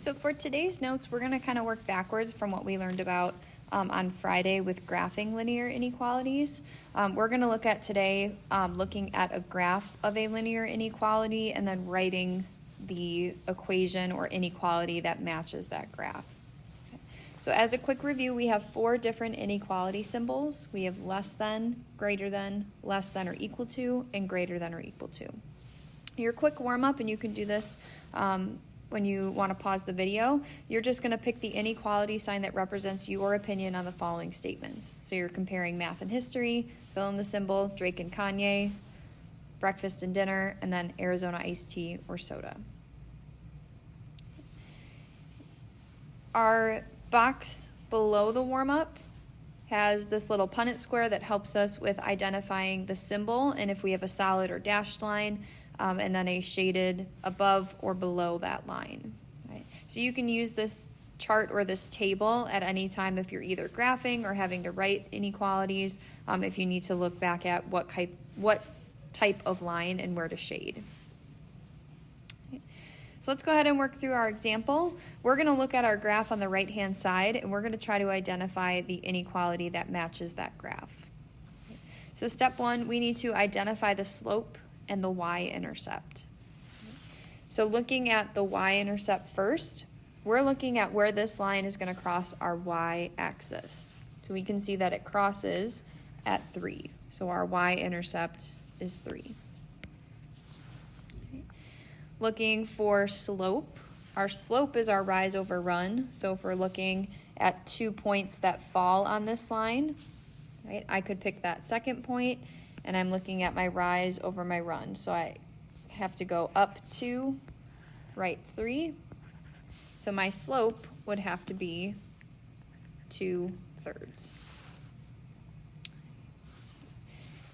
So for today's notes, we're going to kind of work backwards from what we learned about on Friday with graphing linear inequalities. We're going to look at today looking at a graph of a linear inequality and then writing the equation or inequality that matches that graph. Okay. So as a quick review, we have 4 different inequality symbols. We have less than, greater than, less than or equal to, and greater than or equal to. Your quick warm-up, and you can do this when you want to pause the video, you're just going to pick the inequality sign that represents your opinion on the following statements. So you're comparing math and history, fill in the symbol, Drake and Kanye, breakfast and dinner, and then Arizona iced tea or soda. Our box below the warm-up has this little Punnett square that helps us with identifying the symbol and if we have a solid or dashed line, and then a shaded above or below that line. Right? So you can use this chart or this table at any time if you're either graphing or having to write inequalities, if you need to look back at what type of line and where to shade. Okay. So let's go ahead and work through our example. We're going to look at our graph on the right-hand side, and we're going to try to identify the inequality that matches that graph. Okay. So step 1, we need to identify the slope and the y-intercept. So looking at the y-intercept first, we're looking at where this line is going to cross our y-axis. So we can see that it crosses at 3. So our y-intercept is 3. Okay. Looking for slope, our slope is our rise over run. So if we're looking at 2 points that fall on this line, right, I could pick that second point, and I'm looking at my rise over my run. So I have to go up 2, right 3. So my slope would have to be 2/3.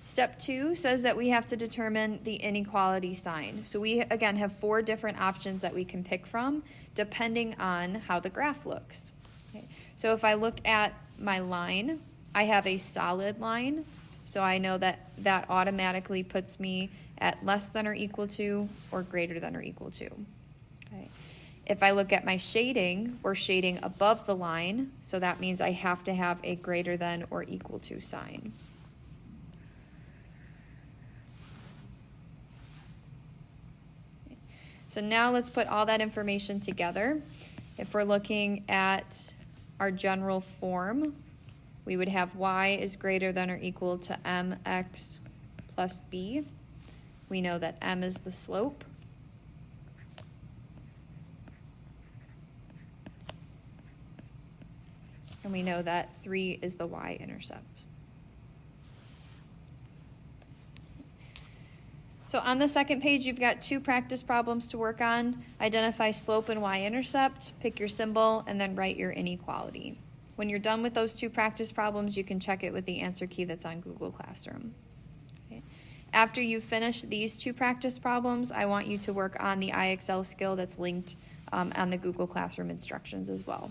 Step 2 says that we have to determine the inequality sign. So we, again, have 4 different options that we can pick from depending on how the graph looks. Okay. So if I look at my line, I have a solid line. So I know that that automatically puts me at less than or equal to or greater than or equal to. Okay. If I look at my shading, we're shading above the line, so that means I have to have a greater than or equal to sign. Okay. So now let's put all that information together. If we're looking at our general form, we would have y is greater than or equal to mx plus b. We know that m is the slope. And we know that 3 is the y-intercept. So on the second page, you've got 2 practice problems to work on. Identify slope and y-intercept, pick your symbol, and then write your inequality. When you're done with those 2 practice problems, you can check it with the answer key that's on Google Classroom. Okay. After you finish these 2 practice problems, I want you to work on the IXL skill that's linked on the Google Classroom instructions as well.